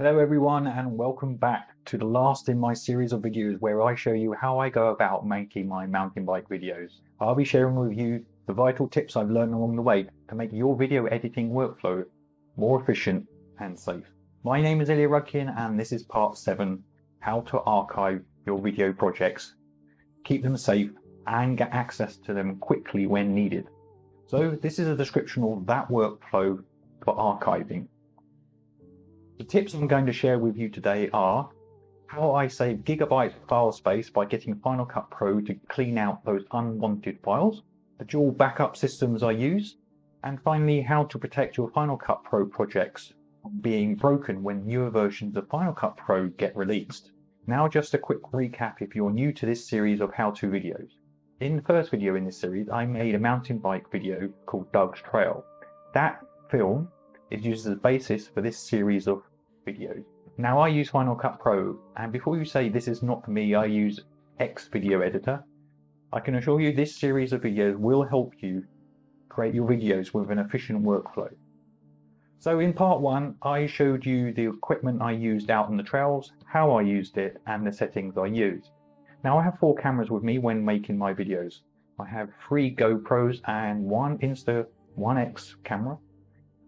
Hello everyone and welcome back to the last in my series of videos where I show you how I go about making my mountain bike videos. I'll be sharing with you the vital tips I've learned along the way to make your video editing workflow more efficient and safe. My name is Ilya Rudkin and this is part 7, how to archive your video projects, keep them safe and get access to them quickly when needed. So this is a description of that workflow for archiving. The tips I'm going to share with you today are how I save gigabytes of file space by getting Final Cut Pro to clean out those unwanted files, the dual backup systems I use, and finally how to protect your Final Cut Pro projects from being broken when newer versions of Final Cut Pro get released. Now just a quick recap if you're new to this series of how-to videos. In the first video in this series I made a mountain bike video called Doug's Trail. That film is used as a basis for this series of videos. Now I use Final Cut Pro, and before you say this is not for me, I use X video editor, I can assure you this series of videos will help you create your videos with an efficient workflow. So in part 1 I showed you the equipment I used out on the trails, how I used it and the settings I used. Now I have 4 cameras with me when making my videos. I have 3 GoPros and 1 Insta360 OneX camera.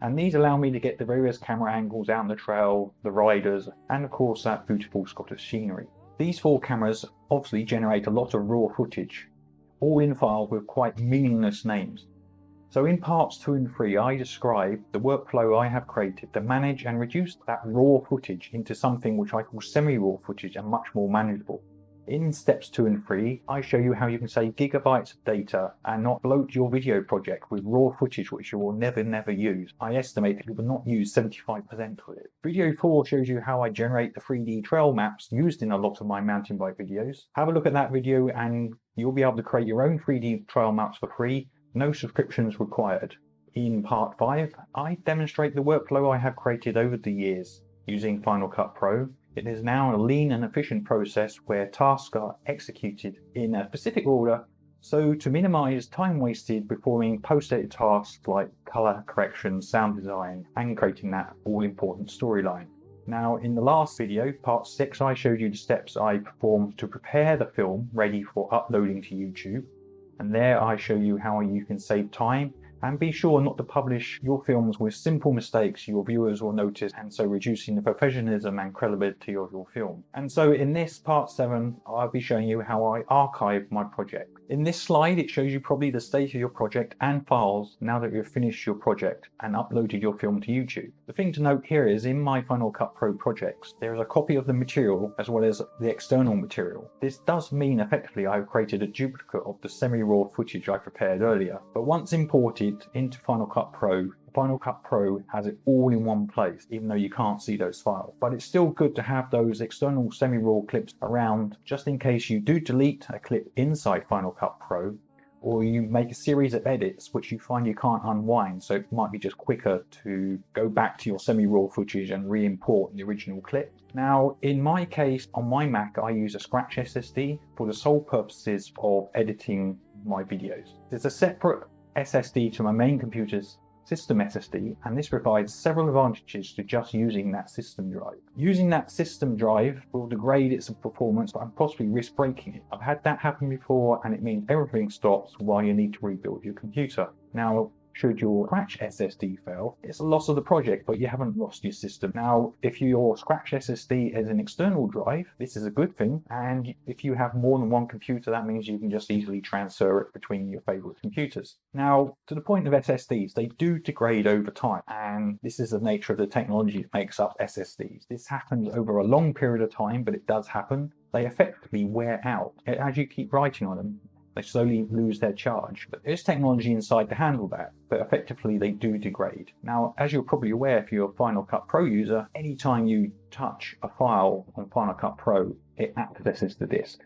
And these allow me to get the various camera angles out on the trail, the riders, and of course that beautiful Scottish scenery. These 4 cameras obviously generate a lot of raw footage, all in files with quite meaningless names. So in parts 2 and 3 I describe the workflow I have created to manage and reduce that raw footage into something which I call semi-raw footage and much more manageable. In steps 2 and 3, I show you how you can save gigabytes of data and not bloat your video project with raw footage which you will never use. I estimate that you will not use 75% of it. Video 4 shows you how I generate the 3D trail maps used in a lot of my mountain bike videos. Have a look at that video and you'll be able to create your own 3D trail maps for free, no subscriptions required. In part 5, I demonstrate the workflow I have created over the years using Final Cut Pro. It is now a lean and efficient process where tasks are executed in a specific order, so to minimize time wasted performing post-edit tasks like color correction, sound design, and creating that all-important storyline. Now in the last video, part 6, I showed you the steps I performed to prepare the film ready for uploading to YouTube, and there I show you how you can save time and be sure not to publish your films with simple mistakes your viewers will notice, and so reducing the professionalism and credibility of your film. And so in this part 7, I'll be showing you how I archive my project. In this slide it shows you probably the state of your project and files now that you've finished your project and uploaded your film to YouTube. The thing to note here is in my Final Cut Pro projects there is a copy of the material as well as the external material. This does mean effectively I've created a duplicate of the semi-raw footage I prepared earlier, but once imported into Final Cut Pro, Final Cut Pro has it all in one place, even though you can't see those files. But it's still good to have those external semi-raw clips around just in case you do delete a clip inside Final Cut Pro, or you make a series of edits which you find you can't unwind, so it might be just quicker to go back to your semi-raw footage and re-import the original clip. Now in my case on my Mac I use a scratch SSD for the sole purposes of editing my videos. There's a separate SSD to my main computer's system SSD, and this provides several advantages to just using that system drive. Using that system drive will degrade its performance and possibly risk breaking it. I've had that happen before and it means everything stops while you need to rebuild your computer. Now should your scratch SSD fail, it's a loss of the project, but you haven't lost your system. Now, if your scratch SSD is an external drive, this is a good thing, and if you have more than one computer, that means you can just easily transfer it between your favorite computers. Now, to the point of SSDs, they do degrade over time, and this is the nature of the technology that makes up SSDs. This happens over a long period of time, but it does happen. They effectively wear out. As you keep writing on them, they slowly lose their charge. But there's technology inside to handle that, but effectively they do degrade. Now, as you're probably aware if you're a Final Cut Pro user, anytime you touch a file on Final Cut Pro, it accesses the disk.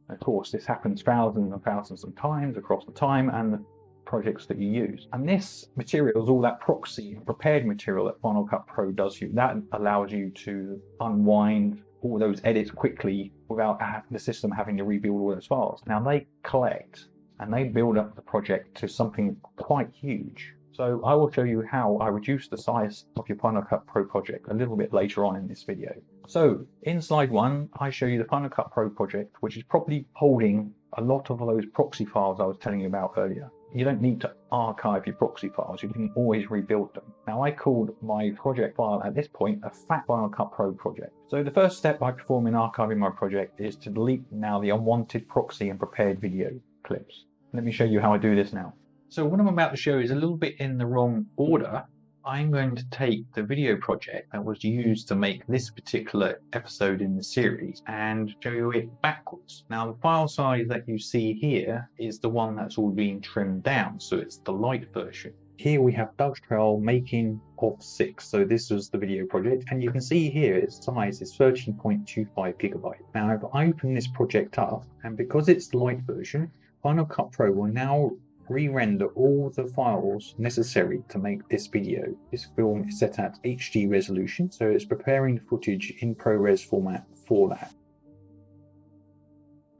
Of course, this happens thousands and thousands of times across the time and the projects that you use. And this material is all that proxy and prepared material that Final Cut Pro does you. That allows you to unwind all those edits quickly without the system having to rebuild all those files. Now they collect and they build up the project to something quite huge. So I will show you how I reduce the size of your Final Cut Pro project a little bit later on in this video. So in slide 1, I show you the Final Cut Pro project, which is probably holding a lot of those proxy files I was telling you about earlier. You don't need to archive your proxy files, you can always rebuild them. Now I called my project file at this point a fat Final Cut Pro project. So the first step I perform in archiving my project is to delete now the unwanted proxy and prepared video clips. Let me show you how I do this now. So what I'm about to show is a little bit in the wrong order. I'm going to take the video project that was used to make this particular episode in the series and show you it backwards. Now the file size that you see here is the one that's all been trimmed down, so it's the light version. Here we have Doug's Trail making of 6, so this was the video project, and you can see here its size is 13.25 gigabytes. Now if I open this project up, and because it's the light version, Final Cut Pro will now re-render all the files necessary to make this video. This film is set at HD resolution, so it's preparing the footage in ProRes format for that.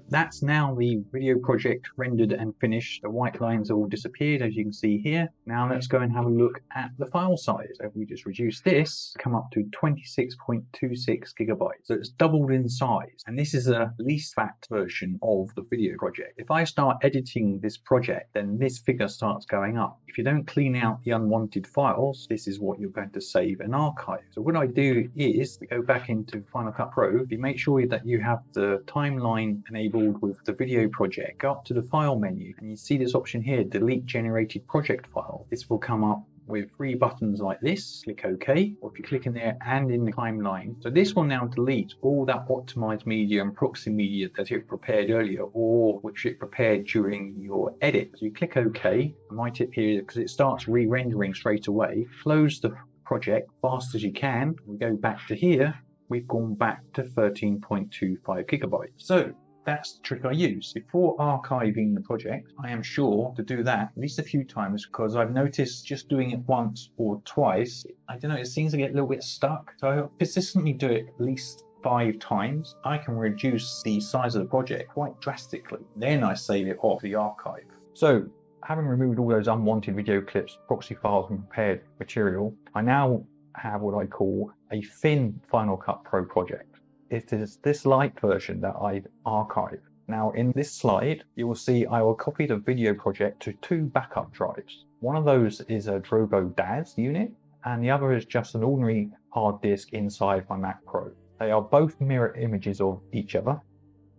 That's now the video project rendered and finished. The white lines all disappeared, as you can see here. Now let's go and have a look at the file size. If we just reduce this, come up to 26.26 gigabytes. So it's doubled in size. And this is a least fat version of the video project. If I start editing this project, then this figure starts going up. If you don't clean out the unwanted files, this is what you're going to save and archive. So what I do is go back into Final Cut Pro. You make sure that you have the timeline enabled with the video project. Go up to the file menu and you see this option here, delete generated project file. This will come up with 3 buttons like this. Click OK, or if you click in there and in the timeline. So this will now delete all that optimized media and proxy media that it prepared earlier, or which it prepared during your edit. So you click OK. My tip here, because it starts re-rendering straight away, close the project fast as you can. We go back to here. We've gone back to 13.25 gigabytes. So that's the trick I use. Before archiving the project, I am sure to do that at least a few times, because I've noticed just doing it once or twice, I don't know, it seems to get a little bit stuck. So I persistently do it at least 5 times. I can reduce the size of the project quite drastically. Then I save it off the archive. So having removed all those unwanted video clips, proxy files and prepared material, I now have what I call a thin Final Cut Pro project. It is this light version that I've archived. Now in this slide, you will see I will copy the video project to 2 backup drives. One of those is a Drobo DAS unit, and the other is just an ordinary hard disk inside my Mac Pro. They are both mirror images of each other,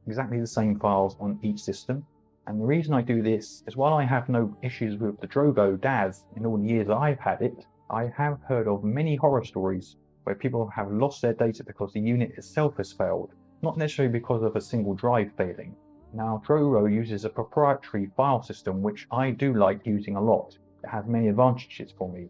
exactly the same files on each system. And the reason I do this is while I have no issues with the Drobo DAS in all the years I've had it, I have heard of many horror stories where people have lost their data because the unit itself has failed, not necessarily because of a single drive failing. Now, Drobo uses a proprietary file system which I do like using a lot. It has many advantages for me,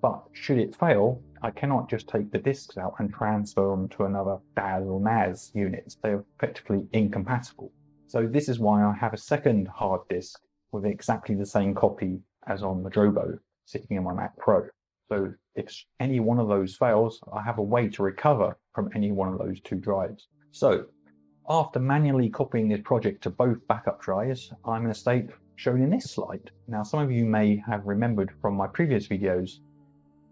but should it fail, I cannot just take the disks out and transfer them to another DAS or NAS unit. They are effectively incompatible. So this is why I have a second hard disk with exactly the same copy as on the Drobo sitting in my Mac Pro. So if any one of those fails, I have a way to recover from any one of those 2 drives. So after manually copying this project to both backup drives, I'm in a state shown in this slide. Now some of you may have remembered from my previous videos,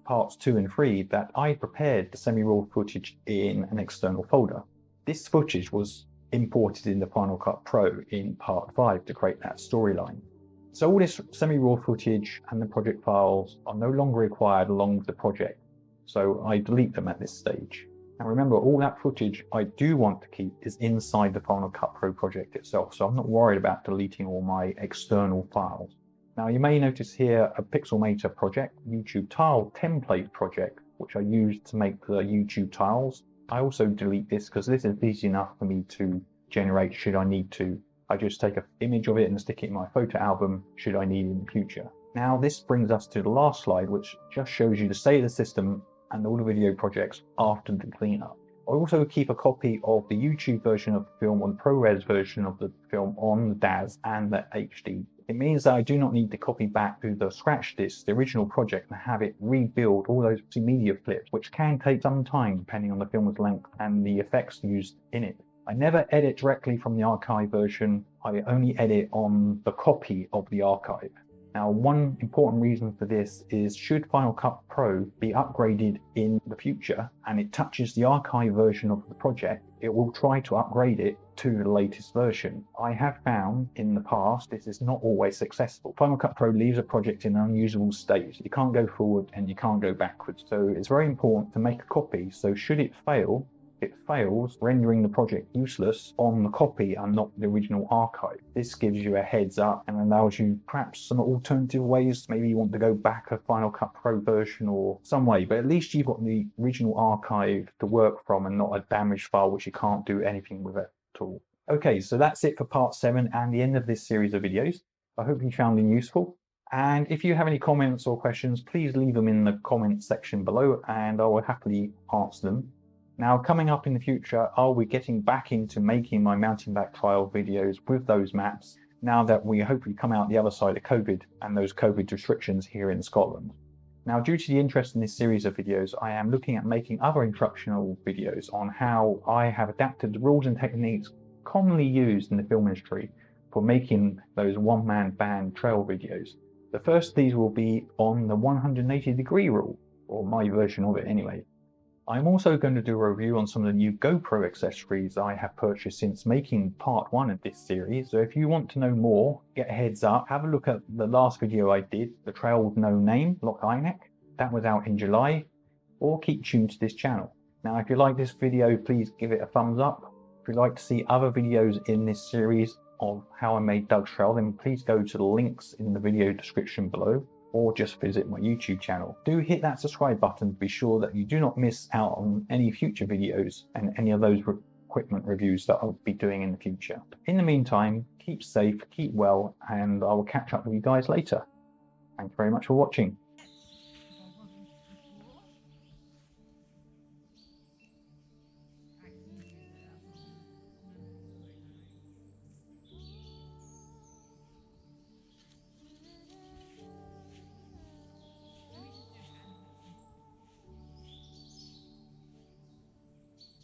parts 2 and 3, that I prepared the semi-raw footage in an external folder. This footage was imported in the Final Cut Pro in part 5 to create that storyline. So all this semi-raw footage and the project files are no longer required along with the project, so I delete them at this stage. And remember, all that footage I do want to keep is inside the Final Cut Pro project itself, so I'm not worried about deleting all my external files. Now you may notice here a Pixelmator project, YouTube tile template project, which I used to make the YouTube tiles. I also delete this because this is easy enough for me to generate should I need to. I just take an image of it and stick it in my photo album should I need it in the future. Now this brings us to the last slide, which just shows you the state of the system and all the video projects after the cleanup. I also keep a copy of the YouTube version of the film or the ProRes version of the film on the DAS and the HD. It means that I do not need to copy back to the scratch disk, the original project, and have it rebuild all those media clips, which can take some time depending on the film's length and the effects used in it. I never edit directly from the archive version, I only edit on the copy of the archive. Now, one important reason for this is should Final Cut Pro be upgraded in the future and it touches the archive version of the project, it will try to upgrade it to the latest version. I have found in the past this is not always successful. Final Cut Pro leaves a project in an unusable state. You can't go forward and you can't go backwards. So it's very important to make a copy. So should it fail, it fails, rendering the project useless on the copy and not the original archive. This gives you a heads up and allows you perhaps some alternative ways. Maybe you want to go back a Final Cut Pro version or some way, but at least you've got the original archive to work from and not a damaged file which you can't do anything with at all. Okay, so that's it for part 7 and the end of this series of videos. I hope you found them useful. And if you have any comments or questions, please leave them in the comments section below and I will happily answer them. Now, coming up in the future, I'll be getting back into making my mountain bike trial videos with those maps now that we hopefully come out the other side of COVID and those COVID restrictions here in Scotland. Now, due to the interest in this series of videos, I am looking at making other instructional videos on how I have adapted the rules and techniques commonly used in the film industry for making those one-man band trail videos. The first of these will be on the 180-degree rule, or my version of it anyway. I'm also going to do a review on some of the new GoPro accessories I have purchased since making part 1 of this series. So if you want to know more, get a heads up, have a look at the last video I did, the trail with no name, Loch Eyneck. That was out in July, or keep tuned to this channel. Now, if you like this video, please give it a thumbs up. If you'd like to see other videos in this series of how I made Doug's Trail, then please go to the links in the video description below, or just visit my YouTube channel. Do hit that subscribe button to be sure that you do not miss out on any future videos and any of those equipment reviews that I'll be doing in the future. In the meantime, keep safe, keep well, and I will catch up with you guys later. Thanks very much for watching.